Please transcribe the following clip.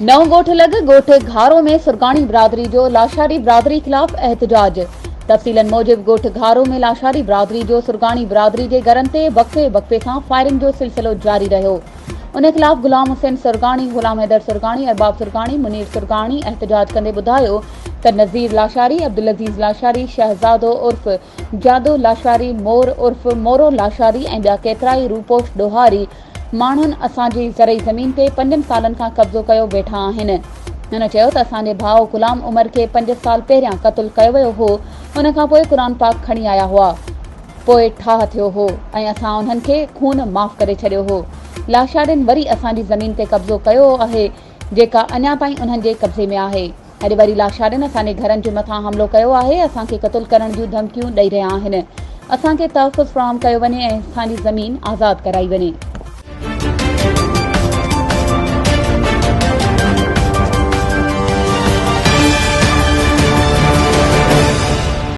नओं ॻोठ लॻ ॻोठ घारो में सुरगाणी बिरादरी जो लाशारी बिरादरी खिलाफ़ एहतजाज। तफ़सीलन मूजिब ॻोठ घारो में लाशारी बिरादरी जो सुरगाणी बिरादरी जे घरनि ते वक़्फ़े सां फायरिंग जो सिलसिलो जारी रहियो। उन खिलाफ़ गुलाम हुसैन सुरगाणी, गुलाम हैदर सुरगाणी, अरबाब सुरगाणी, मुनीर सुरगाणी एहतजाज कंदे ॿुधायो त नज़ीर लाशारी, अब्दुल अज़ीज़ लाशारी, शहज़ादो उर्फ़ जादो लाशारी, मोर उर्फ़ मोरो लाशारी ऐं ॿिया केतिरा ई रूपोश ॾोहारी माण्हुनि असांजी ज़रई ज़मीन ते 5 सालनि खां कब्ज़ो कयो वेठा आहिनि। हुन चयो त असांजे भाउ गुलाम उमर खे 5 साल पहिरियां क़त्ल कयो वियो हो। उन खां पोइ क़ुरान पाक खणी आया हुआ, पोइ ठाह थियो हो ऐं असां उन्हनि खे खून माफ़ करे छॾियो हो। लाशारियुनि वरी असांजी ज़मीन ते कब्ज़ो कयो आहे, जेका अञा ताईं उन्हनि जे कब्ज़े में आहे। अॼु वरी लाशारियुनि असांजे घरनि जे मथां हमिलो कयो आहे, असांखे क़त्ल करण जूं धमकियूं ॾेई रहिया आहिनि। असांखे तहफ़ुज़ फ़राहम कयो वञे ऐं असांजी ज़मीन आज़ादु कराई वञे।